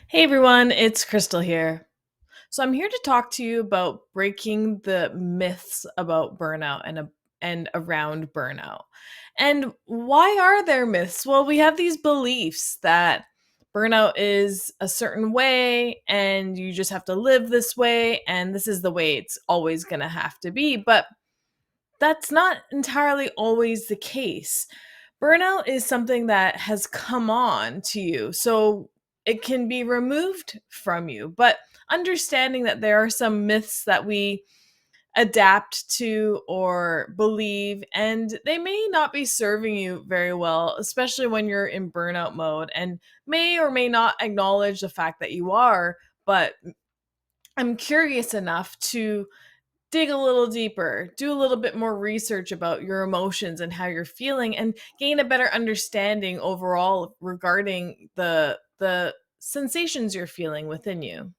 Hey everyone, it's Crystal here. So I'm here to talk to you about breaking the myths about burnout and around burnout. And why are there myths? Well, we have these beliefs that burnout is a certain way and you just have to live this way and this is the way it's always going to have to be. But that's not entirely always the case. Burnout is something that has come on to you, so it can be removed from you. But understanding that there are some myths that we adapt to or believe, and they may not be serving you very well, especially when you're in burnout mode and may or may not acknowledge the fact that you are. But I'm curious enough to dig a little deeper, do a little bit more research about your emotions and how you're feeling and gain a better understanding overall regarding the sensations you're feeling within you.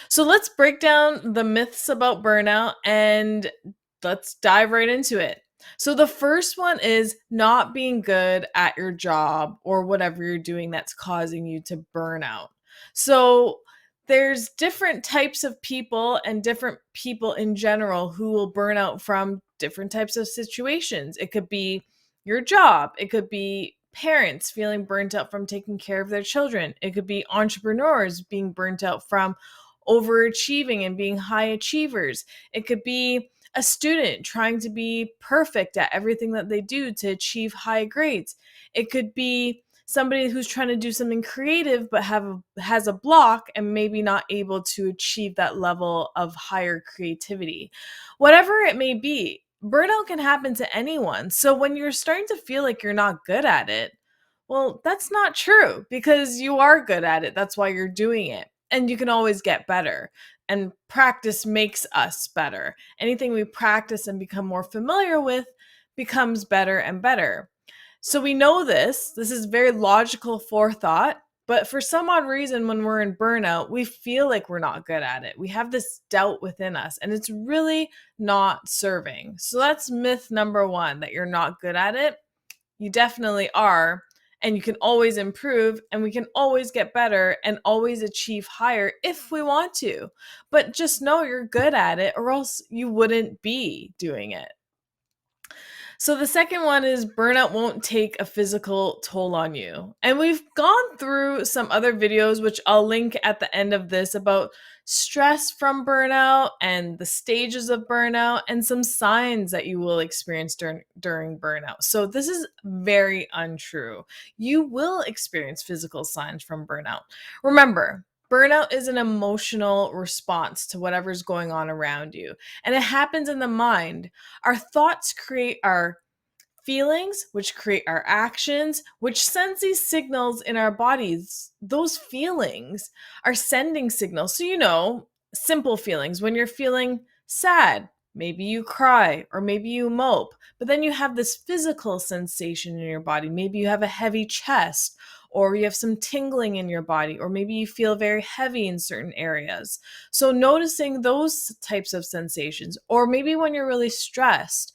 So let's break down the myths about burnout and let's dive right into it. So the first one is not being good at your job or whatever you're doing that's causing you to burn out. So there's different types of people and different people in general who will burn out from different types of situations. It could be your job, it could be parents feeling burnt out from taking care of their children, it could be entrepreneurs being burnt out from overachieving and being high achievers. It could be a student trying to be perfect at everything that they do to achieve high grades. It could be somebody who's trying to do something creative but has a block and maybe not able to achieve that level of higher creativity. Whatever it may be, burnout can happen to anyone. So when you're starting to feel like you're not good at it, well, that's not true because you are good at it. That's why you're doing it. And you can always get better. And practice makes us better. Anything we practice and become more familiar with becomes better and better. So we know this. This is very logical forethought. But for some odd reason, when we're in burnout, we feel like we're not good at it. We have this doubt within us, and it's really not serving. So that's myth number one, that you're not good at it. You definitely are. And you can always improve, and we can always get better and always achieve higher if we want to. But just know you're good at it, or else you wouldn't be doing it. So the second one is burnout won't take a physical toll on you. And we've gone through some other videos, which I'll link at the end of this, about stress from burnout and the stages of burnout and some signs that you will experience during burnout. So this is very untrue. You will experience physical signs from burnout. Remember, burnout is an emotional response to whatever's going on around you, and it happens in the mind. Our thoughts create our feelings, which create our actions, which sends these signals in our bodies. Those feelings are sending signals. So, simple feelings. When you're feeling sad, maybe you cry or maybe you mope, but then you have this physical sensation in your body. Maybe you have a heavy chest, or you have some tingling in your body, or maybe you feel very heavy in certain areas. So, noticing those types of sensations, or maybe when you're really stressed,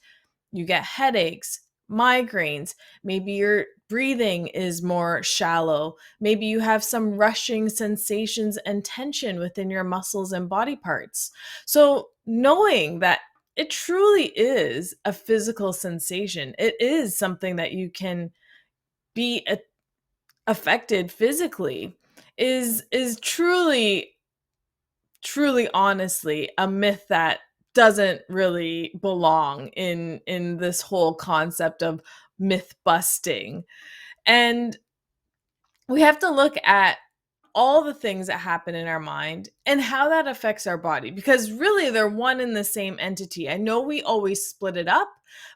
you get headaches, migraines, maybe your breathing is more shallow, maybe you have some rushing sensations and tension within your muscles and body parts. So, knowing that it truly is a physical sensation, it is something that you can be affected physically, is truly honestly a myth that doesn't really belong in this whole concept of myth busting. And we have to look at all the things that happen in our mind and how that affects our body, because really they're one and the same entity. I know we always split it up,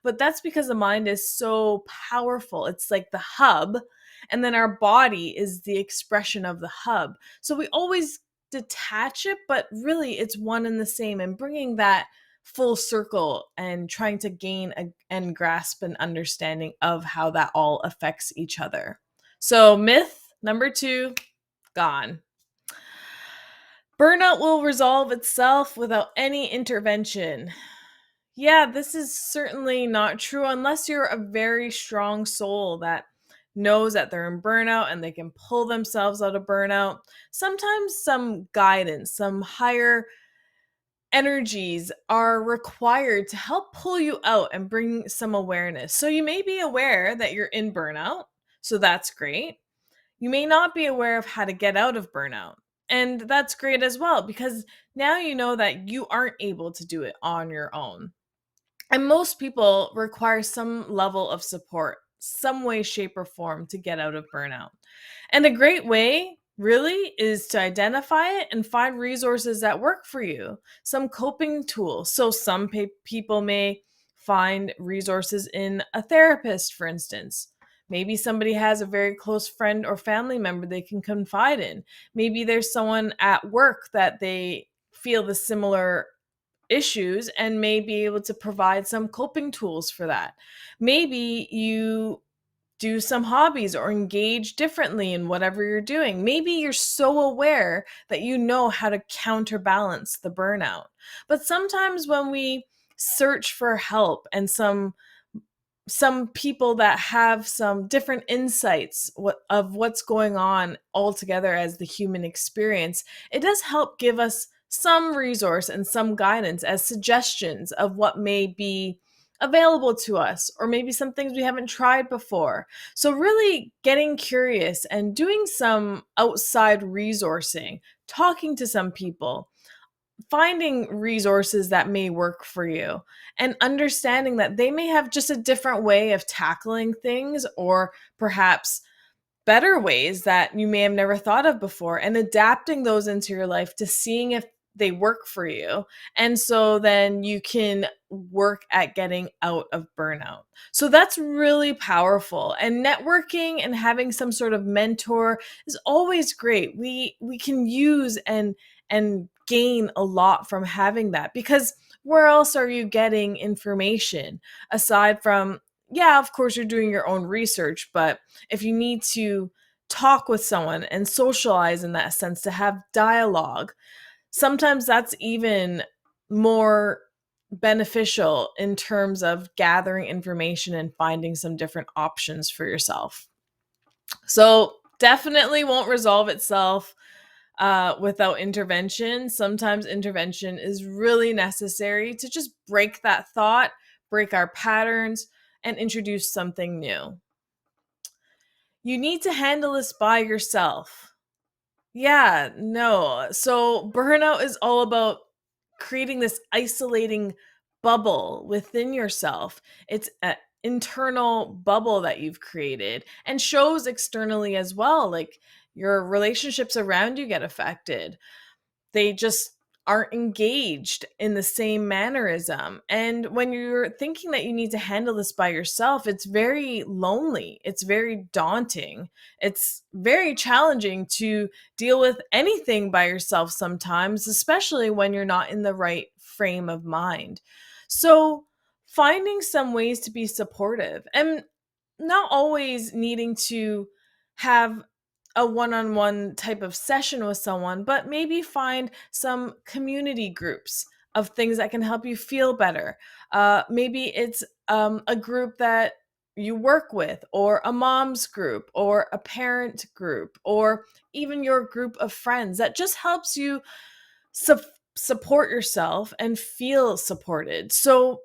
but that's because the mind is so powerful. It's like the hub, and then our body is the expression of the hub. So we always detach it, but really it's one and the same. And bringing that full circle and trying to gain and grasp an understanding of how that all affects each other. So, myth number two, gone. Burnout will resolve itself without any intervention. Yeah, this is certainly not true unless you're a very strong soul that knows that they're in burnout and they can pull themselves out of burnout. Sometimes some guidance, some higher energies are required to help pull you out and bring some awareness. So you may be aware that you're in burnout. So that's great. You may not be aware of how to get out of burnout. And that's great as well, because now you know that you aren't able to do it on your own. And most people require some level of support, some way, shape, or form to get out of burnout. And a great way, really, is to identify it and find resources that work for you, some coping tools. So, some people may find resources in a therapist, for instance. Maybe somebody has a very close friend or family member they can confide in. Maybe there's someone at work that they feel the similar issues and may be able to provide some coping tools for that. Maybe you do some hobbies or engage differently in whatever you're doing. Maybe you're so aware that you know how to counterbalance the burnout. But sometimes when we search for help and some people that have some different insights of what's going on altogether as the human experience, it does help give us some resource and some guidance as suggestions of what may be available to us, or maybe some things we haven't tried before. So, really getting curious and doing some outside resourcing, talking to some people, finding resources that may work for you, and understanding that they may have just a different way of tackling things, or perhaps better ways that you may have never thought of before, and adapting those into your life to seeing if they work for you. And so then you can work at getting out of burnout. So that's really powerful. And networking and having some sort of mentor is always great. We can use and gain a lot from having that, because where else are you getting information aside from, yeah, of course you're doing your own research, but if you need to talk with someone and socialize in that sense, to have dialogue, sometimes that's even more beneficial in terms of gathering information and finding some different options for yourself. So, definitely won't resolve itself without intervention. Sometimes intervention is really necessary to just break that thought, break our patterns, and introduce something new. You need to handle this by yourself. Yeah, no. So burnout is all about creating this isolating bubble within yourself. It's an internal bubble that you've created and shows externally as well. Like, your relationships around you get affected. They just aren't engaged in the same mannerism. And when you're thinking that you need to handle this by yourself, it's very lonely. It's very daunting. It's very challenging to deal with anything by yourself sometimes, especially when you're not in the right frame of mind. So, finding some ways to be supportive, and not always needing to have a one-on-one type of session with someone, but maybe find some community groups of things that can help you feel better. Maybe it's a group that you work with, or a mom's group, or a parent group, or even your group of friends that just helps you sup support yourself and feel supported. So,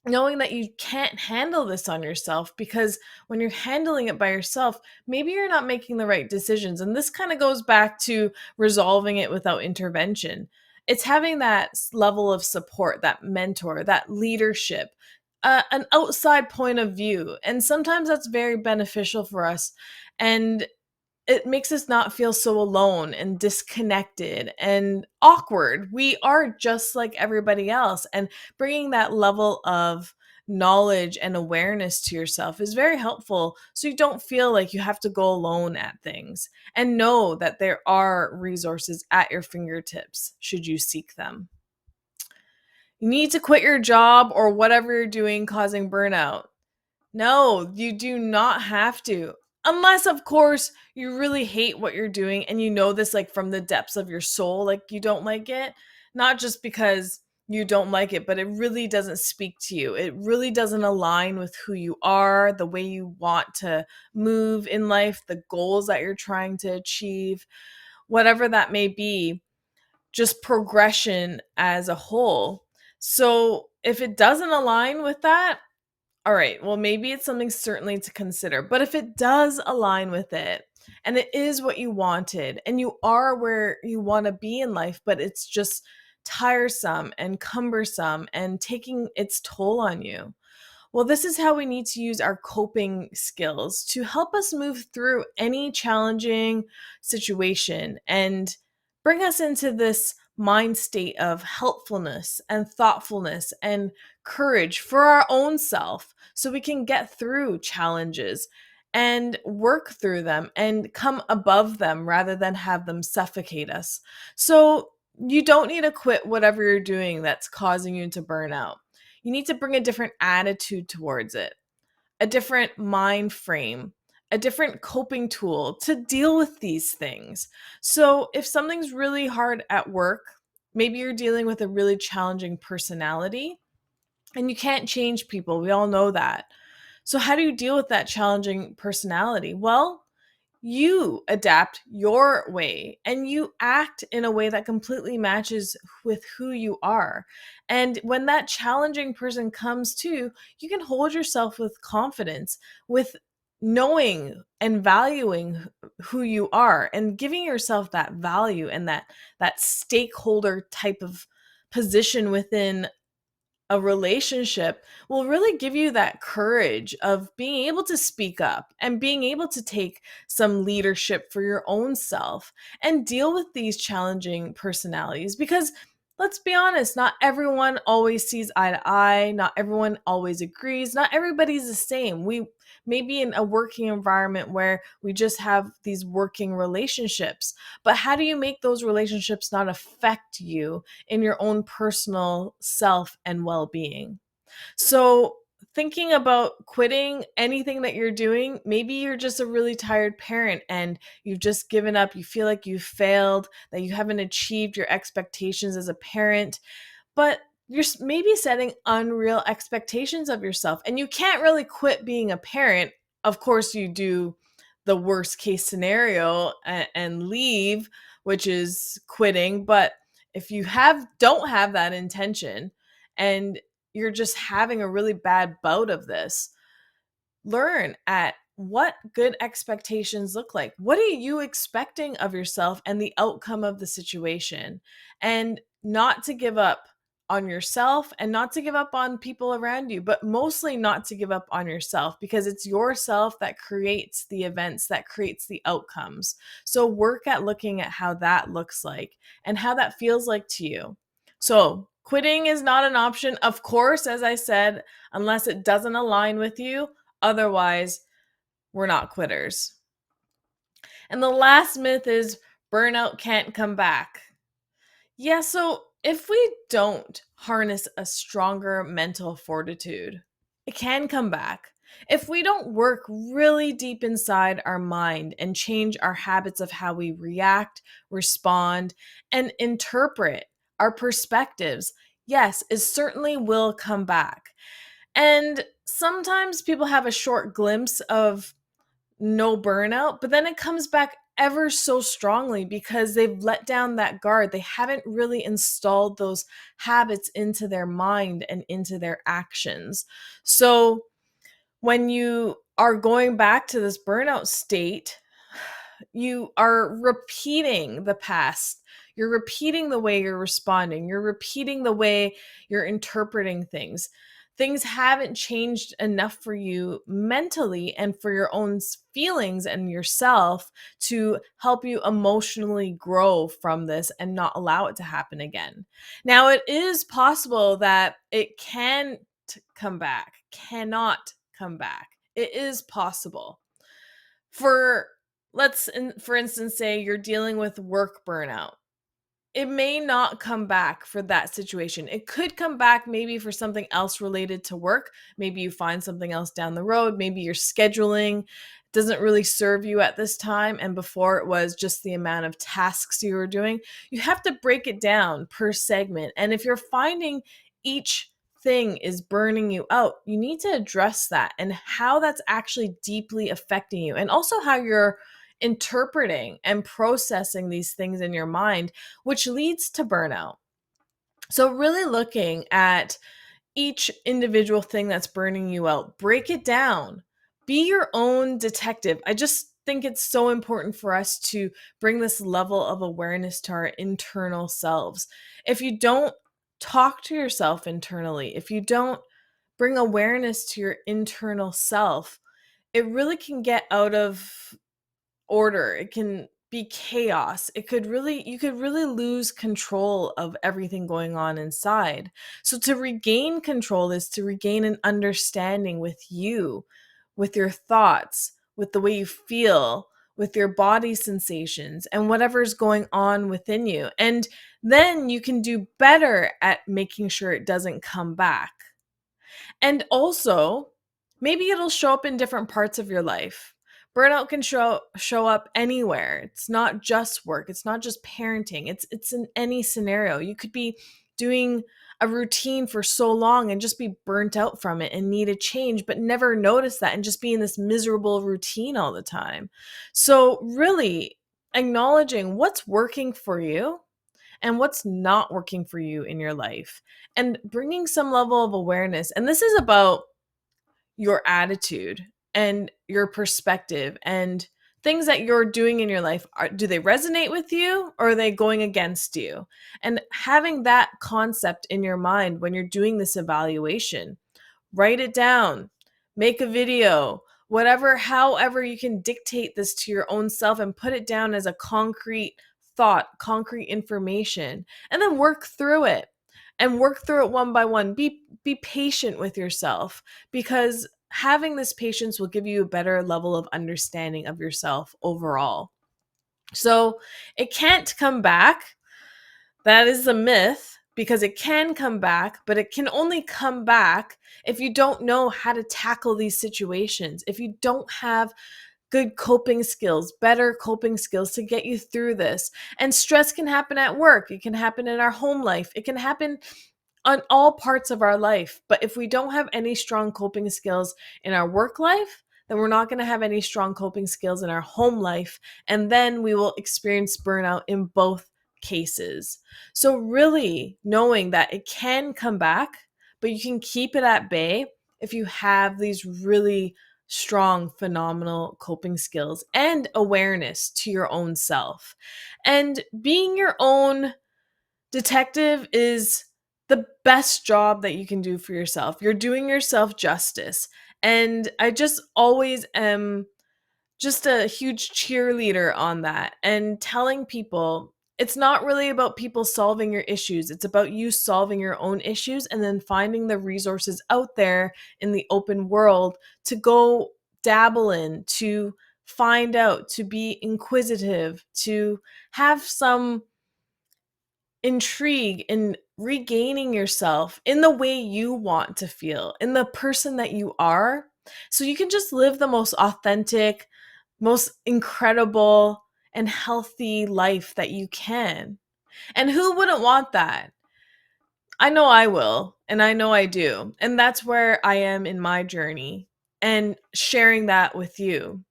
knowing that you can't handle this on yourself, because when you're handling it by yourself, maybe you're not making the right decisions. And this kind of goes back to resolving it without intervention. It's having that level of support, that mentor, that leadership, an outside point of view. And sometimes that's very beneficial for us. And it makes us not feel so alone and disconnected and awkward. We are just like everybody else. And bringing that level of knowledge and awareness to yourself is very helpful, so you don't feel like you have to go alone at things. And know that there are resources at your fingertips should you seek them. You need to quit your job or whatever you're doing causing burnout. No, you do not have to. Unless, of course, you really hate what you're doing and you know this, like, from the depths of your soul, like, you don't like it. Not just because you don't like it, but it really doesn't speak to you. It really doesn't align with who you are, the way you want to move in life, the goals that you're trying to achieve, whatever that may be, just progression as a whole. So if it doesn't align with that, all right, well, maybe it's something certainly to consider. But if it does align with it and it is what you wanted and you are where you want to be in life, but it's just tiresome and cumbersome and taking its toll on you, well, this is how we need to use our coping skills to help us move through any challenging situation and bring us into this mind state of helpfulness and thoughtfulness and courage for our own self so we can get through challenges and work through them and come above them rather than have them suffocate us. So, you don't need to quit whatever you're doing that's causing you to burn out. You need to bring a different attitude towards it, a different mind frame, a different coping tool to deal with these things. So, if something's really hard at work, maybe you're dealing with a really challenging personality and you can't change people. We all know that. So, how do you deal with that challenging personality? Well, you adapt your way and you act in a way that completely matches with who you are. And when that challenging person comes to, you can hold yourself with confidence, with knowing and valuing who you are and giving yourself that value and that stakeholder type of position within a relationship will really give you that courage of being able to speak up and being able to take some leadership for your own self and deal with these challenging personalities. Because let's be honest, not everyone always sees eye to eye, not everyone always agrees, not everybody's the same. We may be in a working environment where we just have these working relationships, but how do you make those relationships not affect you in your own personal self and well being? So, thinking about quitting anything that you're doing, maybe you're just a really tired parent and you've just given up. You feel like you failed, that you haven't achieved your expectations as a parent, but you're maybe setting unreal expectations of yourself and you can't really quit being a parent. Of course, you do the worst case scenario and leave, which is quitting. But if you don't have that intention and you're just having a really bad bout of this, learn at what good expectations look like. What are you expecting of yourself and the outcome of the situation? And not to give up on yourself and not to give up on people around you, but mostly not to give up on yourself because it's yourself that creates the events, that creates the outcomes. So work at looking at how that looks like and how that feels like to you. So quitting is not an option, of course, as I said, unless it doesn't align with you. Otherwise, we're not quitters. And the last myth is burnout can't come back. Yeah, so if we don't harness a stronger mental fortitude, it can come back. If we don't work really deep inside our mind and change our habits of how we react, respond, and interpret our perspectives, yes, it certainly will come back. And sometimes people have a short glimpse of no burnout, but then it comes back ever so strongly because they've let down that guard. They haven't really installed those habits into their mind and into their actions. So when you are going back to this burnout state, you are repeating the past. You're repeating the way you're responding. You're repeating the way you're interpreting things. Things haven't changed enough for you mentally and for your own feelings and yourself to help you emotionally grow from this and not allow it to happen again. Now, it is possible that it can come back, cannot come back. It is possible. For for instance say you're dealing with work burnout, it may not come back for that situation. It could come back maybe for something else related to work. Maybe you find something else down the road. Maybe you're scheduling doesn't really serve you at this time, and before it was just the amount of tasks you were doing, you have to break it down per segment. And if you're finding each thing is burning you out, you need to address that and how that's actually deeply affecting you, and also how you're interpreting and processing these things in your mind, which leads to burnout. So, really looking at each individual thing that's burning you out, break it down, be your own detective. I just think it's so important for us to bring this level of awareness to our internal selves. If you don't talk to yourself internally, if you don't bring awareness to your internal self, it really can get out of order. It can be chaos. You could really lose control of everything going on inside. So to regain control is to regain an understanding with you, with your thoughts, with the way you feel, with your body sensations and whatever's going on within you. And then you can do better at making sure it doesn't come back. And also, maybe it'll show up in different parts of your life. Burnout can show up anywhere. It's not just work. It's not just parenting. It's in any scenario. You could be doing a routine for so long and just be burnt out from it and need a change, but never notice that and just be in this miserable routine all the time. So, really acknowledging what's working for you and what's not working for you in your life, and bringing some level of awareness. And this is about your attitude and your perspective and things that you're doing in your life. Do they resonate with you, or are they going against you? And having that concept in your mind when you're doing this evaluation, write it down, make a video, whatever, however you can dictate this to your own self and put it down as a concrete thought, concrete information, and then work through it, and work through it one by one. Be patient with yourself, because having this patience will give you a better level of understanding of yourself overall. So it can't come back. That is a myth, because it can come back, but it can only come back if you don't know how to tackle these situations. If you don't have good coping skills, better coping skills to get you through this. And stress can happen at work, it can happen in our home life, it can happen on all parts of our life. But if we don't have any strong coping skills in our work life, then we're not going to have any strong coping skills in our home life. And then we will experience burnout in both cases. So, really knowing that it can come back, but you can keep it at bay if you have these really strong, phenomenal coping skills and awareness to your own self. And being your own detective is the best job that you can do for yourself. You're doing yourself justice. And I just always am just a huge cheerleader on that, and telling people it's not really about people solving your issues. It's about you solving your own issues and then finding the resources out there in the open world to go dabble in, to find out, to be inquisitive, to have some intrigue in regaining yourself in the way you want to feel, in the person that you are, so you can just live the most authentic, most incredible, and healthy life that you can. And who wouldn't want that? I know I will, and I know I do. And that's where I am in my journey, and sharing that with you.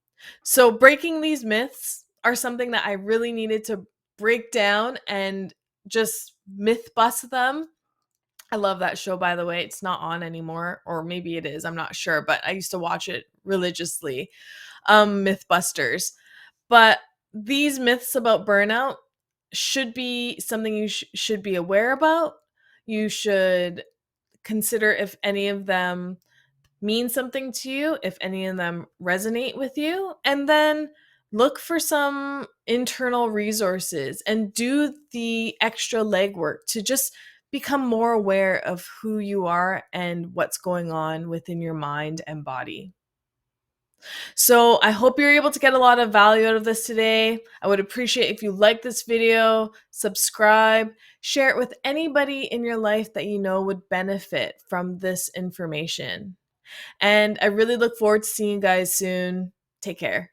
So, breaking these myths are something that I really needed to break down and just myth bust them. I love that show, by the way. It's not on anymore, or maybe it is. I'm not sure, but I used to watch it religiously. Mythbusters. But these myths about burnout should be something you should be aware about. You should consider if any of them mean something to you, if any of them resonate with you, and then look for some internal resources and do the extra legwork to just become more aware of who you are and what's going on within your mind and body. So I hope you're able to get a lot of value out of this today. I would appreciate if you like this video, subscribe, share it with anybody in your life that you know would benefit from this information. And I really look forward to seeing you guys soon. Take care.